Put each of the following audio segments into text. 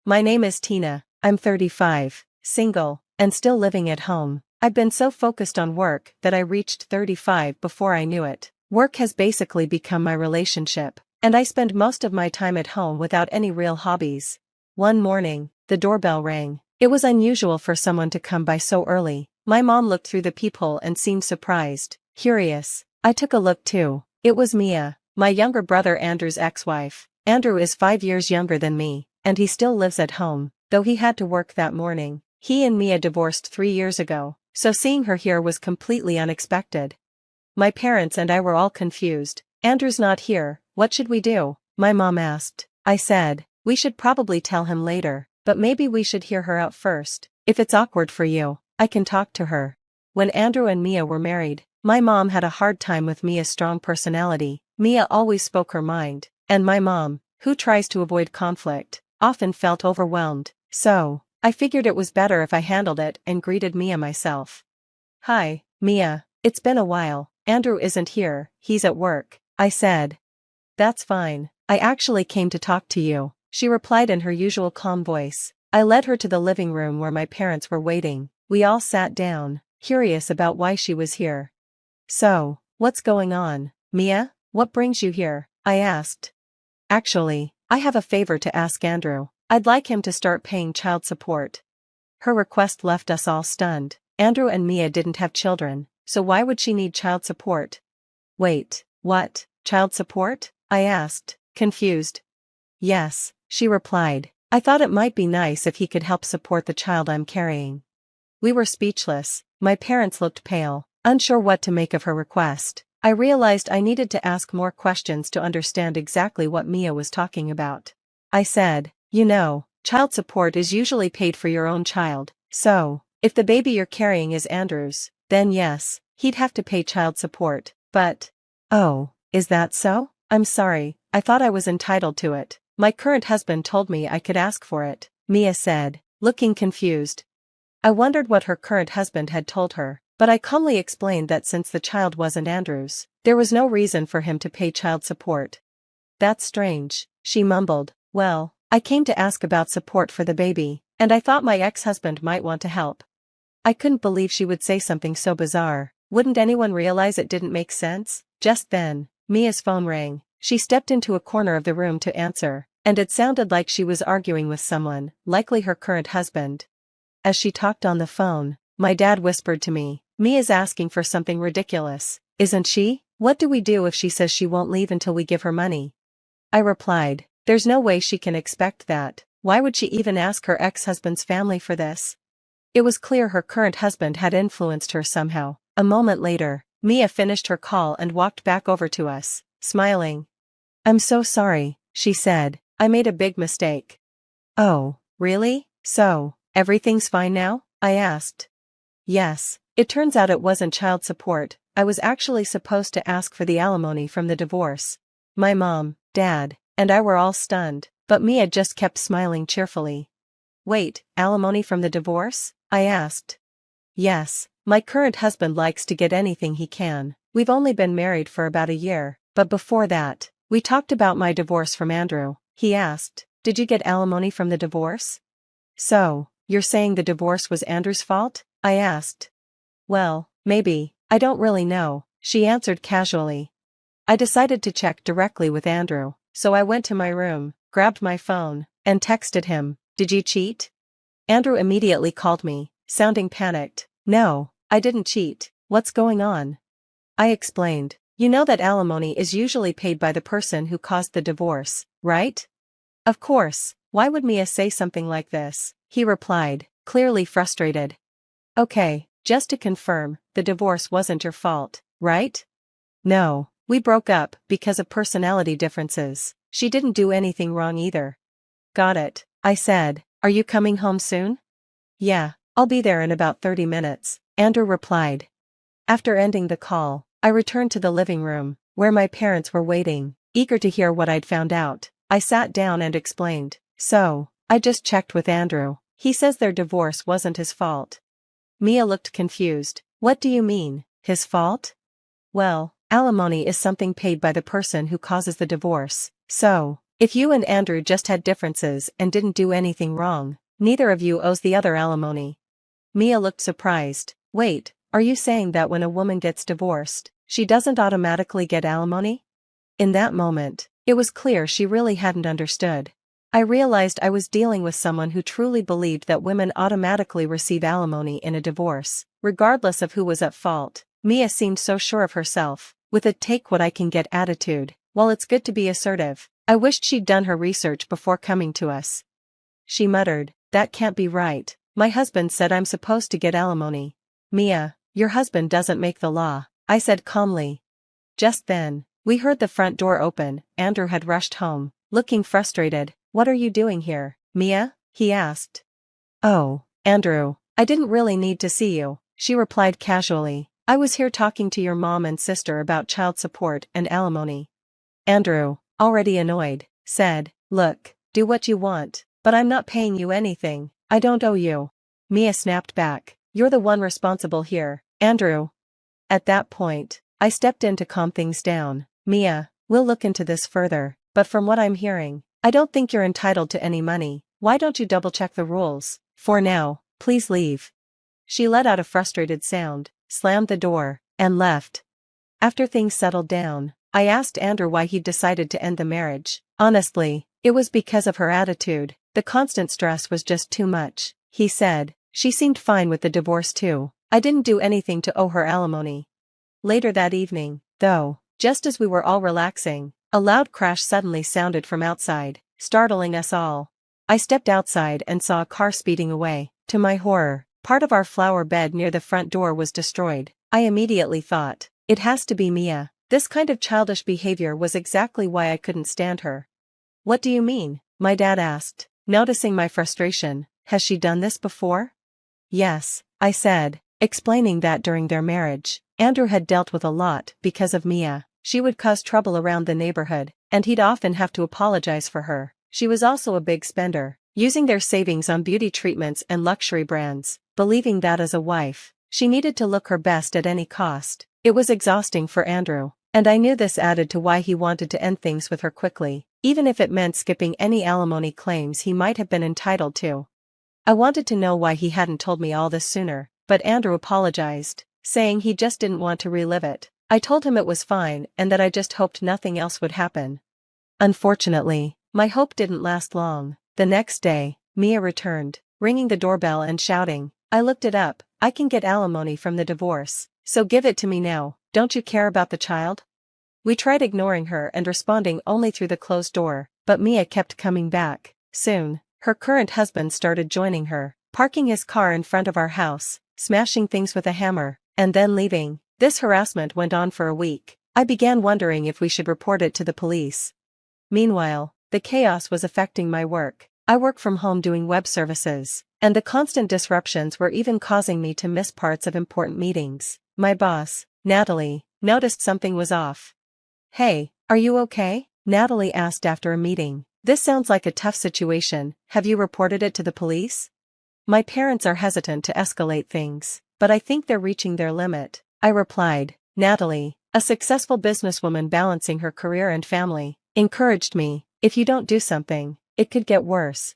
My name is Tina, I'm 35, single, and still living at home. I've been so focused on work that I reached 35 before I knew it. Work has basically become my relationship, and I spend most of my time at home without any real hobbies. One morning, the doorbell rang. It was unusual for someone to come by so early. My mom looked through the peephole and seemed surprised, curious. I took a look too. It was Mia, my younger brother Andrew's ex-wife. Andrew is 5 years younger than me, and he still lives at home, though he had to work that morning. He and Mia divorced 3 years ago, so seeing her here was completely unexpected. My parents and I were all confused. Andrew's not here, what should we do? My mom asked. I said, we should probably tell him later, but maybe we should hear her out first. If it's awkward for you, I can talk to her. When Andrew and Mia were married, my mom had a hard time with Mia's strong personality. Mia always spoke her mind, and my mom, who tries to avoid conflict, often felt overwhelmed. So, I figured it was better if I handled it and greeted Mia myself. Hi, Mia, it's been a while. Andrew isn't here, he's at work, I said. That's fine, I actually came to talk to you, she replied in her usual calm voice. I led her to the living room where my parents were waiting. We all sat down, curious about why she was here. So, what's going on, Mia? What brings you here? I asked. Actually, I have a favor to ask Andrew. I'd like him to start paying child support. Her request left us all stunned. Andrew and Mia didn't have children, so why would she need child support? Wait, what, child support? I asked, confused. Yes, she replied. I thought it might be nice if he could help support the child I'm carrying. We were speechless. My parents looked pale, unsure what to make of her request. I realized I needed to ask more questions to understand exactly what Mia was talking about. I said, you know, child support is usually paid for your own child, so, if the baby you're carrying is Andrew's, then yes, he'd have to pay child support, but… Oh, is that so? I'm sorry, I thought I was entitled to it. My current husband told me I could ask for it, Mia said, looking confused. I wondered what her current husband had told her, but I calmly explained that since the child wasn't Andrew's, there was no reason for him to pay child support. That's strange, she mumbled. Well, I came to ask about support for the baby, and I thought my ex-husband might want to help. I couldn't believe she would say something so bizarre. Wouldn't anyone realize it didn't make sense? Just then, Mia's phone rang. She stepped into a corner of the room to answer, and it sounded like she was arguing with someone, likely her current husband. As she talked on the phone, my dad whispered to me, Mia's asking for something ridiculous, isn't she? What do we do if she says she won't leave until we give her money? I replied, there's no way she can expect that. Why would she even ask her ex-husband's family for this? It was clear her current husband had influenced her somehow. A moment later, Mia finished her call and walked back over to us, smiling. I'm so sorry, she said, I made a big mistake. Oh, really? So, everything's fine now? I asked. Yes, it turns out it wasn't child support. I was actually supposed to ask for the alimony from the divorce. My mom, dad, and I were all stunned, but Mia just kept smiling cheerfully. Wait, alimony from the divorce? I asked. Yes, my current husband likes to get anything he can. We've only been married for about a year, but before that, we talked about my divorce from Andrew. He asked, did you get alimony from the divorce? So, you're saying the divorce was Andrew's fault? I asked. Well, maybe, I don't really know, she answered casually. I decided to check directly with Andrew, so I went to my room, grabbed my phone, and texted him, did you cheat? Andrew immediately called me, sounding panicked. No, I didn't cheat, what's going on? I explained, you know that alimony is usually paid by the person who caused the divorce, right? Of course, why would Mia say something like this? He replied, clearly frustrated. Okay, just to confirm, the divorce wasn't your fault, right? No, we broke up because of personality differences. She didn't do anything wrong either. Got it, I said. Are you coming home soon? Yeah, I'll be there in about 30 minutes, Andrew replied. After ending the call, I returned to the living room, where my parents were waiting, eager to hear what I'd found out. I sat down and explained. So, I just checked with Andrew. He says their divorce wasn't his fault. Mia looked confused. What do you mean, his fault? Well, alimony is something paid by the person who causes the divorce, so, If you and Andrew just had differences and didn't do anything wrong, neither of you owes the other alimony. Mia looked surprised. Wait, are you saying that when a woman gets divorced, she doesn't automatically get alimony? In that moment, it was clear she really hadn't understood. I realized I was dealing with someone who truly believed that women automatically receive alimony in a divorce, regardless of who was at fault. Mia seemed so sure of herself, with a take-what-I-can-get attitude. While it's good to be assertive, I wished she'd done her research before coming to us. She muttered, that can't be right. My husband said I'm supposed to get alimony. Mia, your husband doesn't make the law, I said calmly. Just then, we heard the front door open. Andrew had rushed home, looking frustrated. What are you doing here, Mia? He asked. Oh, Andrew, I didn't really need to see you, she replied casually. I was here talking to your mom and sister about child support and alimony. Andrew, already annoyed, said, look, do what you want, but I'm not paying you anything. I don't owe you. Mia snapped back. You're the one responsible here, Andrew. At that point, I stepped in to calm things down. Mia, we'll look into this further, but from what I'm hearing, I don't think you're entitled to any money. Why don't you double-check the rules? For now, please leave. She let out a frustrated sound, slammed the door, and left. After things settled down, I asked Andrew why he'd decided to end the marriage. Honestly, it was because of her attitude. The constant stress was just too much, he said. She seemed fine with the divorce too. I didn't do anything to owe her alimony. Later that evening, though, just as we were all relaxing, a loud crash suddenly sounded from outside, startling us all. I stepped outside and saw a car speeding away. To my horror, part of our flower bed near the front door was destroyed. I immediately thought, it has to be Mia. This kind of childish behavior was exactly why I couldn't stand her. What do you mean? My dad asked, noticing my frustration. Has she done this before? Yes, I said, explaining that during their marriage, Andrew had dealt with a lot because of Mia. She would cause trouble around the neighborhood, and he'd often have to apologize for her. She was also a big spender, using their savings on beauty treatments and luxury brands, believing that as a wife, she needed to look her best at any cost. It was exhausting for Andrew, and I knew this added to why he wanted to end things with her quickly, even if it meant skipping any alimony claims he might have been entitled to. I wanted to know why he hadn't told me all this sooner, but Andrew apologized, saying he just didn't want to relive it. I told him it was fine and that I just hoped nothing else would happen. Unfortunately, my hope didn't last long. The next day, Mia returned, ringing the doorbell and shouting, I looked it up, I can get alimony from the divorce, so give it to me now. Don't you care about the child? We tried ignoring her and responding only through the closed door, but Mia kept coming back. Soon, her current husband started joining her, parking his car in front of our house, smashing things with a hammer, and then leaving. This harassment went on for a week. I began wondering if we should report it to the police. Meanwhile, the chaos was affecting my work. I work from home doing web services, and the constant disruptions were even causing me to miss parts of important meetings. My boss, Natalie, noticed something was off. Hey, are you okay? Natalie asked after a meeting. This sounds like a tough situation. Have you reported it to the police? My parents are hesitant to escalate things, but I think they're reaching their limit, I replied. Natalie, a successful businesswoman balancing her career and family, encouraged me. If you don't do something, it could get worse.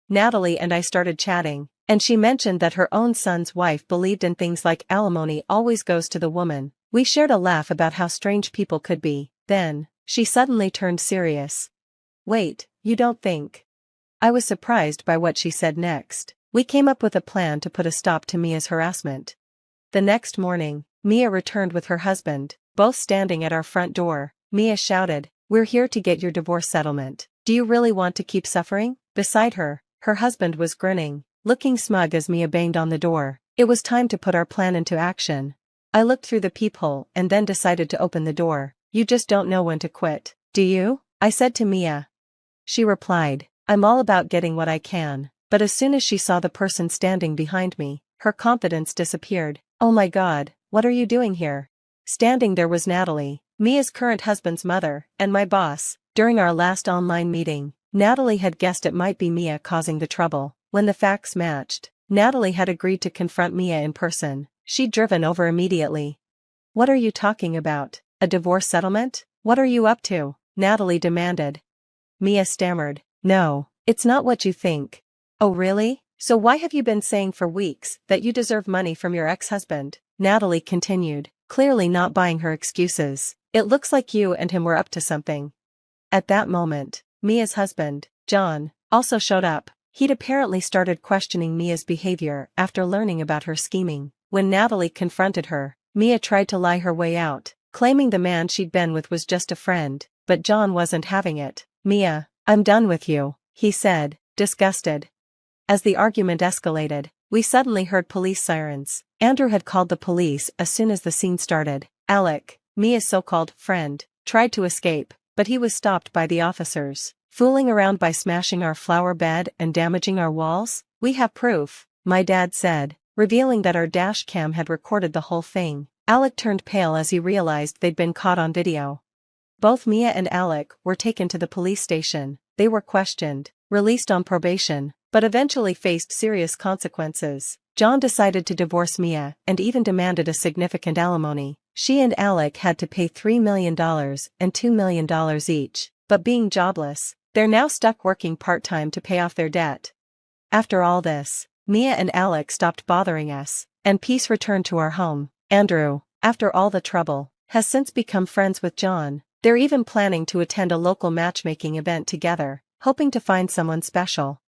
Natalie and I started chatting, and she mentioned that her own son's wife believed in things like alimony always goes to the woman. We shared a laugh about how strange people could be. Then, she suddenly turned serious. Wait, you don't think? I was surprised by what she said next. We came up with a plan to put a stop to Mia's harassment. The next morning, Mia returned with her husband, both standing at our front door. Mia shouted, We're here to get your divorce settlement. Do you really want to keep suffering? Beside her, her husband was grinning, looking smug as Mia banged on the door. It was time to put our plan into action. I looked through the peephole and then decided to open the door. You just don't know when to quit, do you? I said to Mia. She replied, I'm all about getting what I can, but as soon as she saw the person standing behind me, her confidence disappeared. Oh my God, what are you doing here? Standing there was Natalie, Mia's current husband's mother, and my boss. During our last online meeting, Natalie had guessed it might be Mia causing the trouble. When the facts matched, Natalie had agreed to confront Mia in person. She'd driven over immediately. What are you talking about? A divorce settlement? What are you up to? Natalie demanded. Mia stammered. No, it's not what you think. Oh really? So why have you been saying for weeks that you deserve money from your ex-husband? Natalie continued, clearly not buying her excuses. It looks like you and him were up to something. At that moment, Mia's husband, John, also showed up. He'd apparently started questioning Mia's behavior after learning about her scheming. When Natalie confronted her, Mia tried to lie her way out, claiming the man she'd been with was just a friend, but John wasn't having it. Mia, I'm done with you, he said, disgusted. As the argument escalated, we suddenly heard police sirens. Andrew had called the police as soon as the scene started. Alec, Mia's so-called friend, tried to escape, but he was stopped by the officers. Fooling around by smashing our flower bed and damaging our walls? We have proof, my dad said, revealing that our dash cam had recorded the whole thing. Alec turned pale as he realized they'd been caught on video. Both Mia and Alec were taken to the police station. They were questioned, released on probation, but eventually faced serious consequences. John decided to divorce Mia and even demanded a significant alimony. She and Alec had to pay $3 million and $2 million each, but being jobless, they're now stuck working part-time to pay off their debt. After all this, Mia and Alec stopped bothering us, and peace returned to our home. Andrew, after all the trouble, has since become friends with John. They're even planning to attend a local matchmaking event together, hoping to find someone special.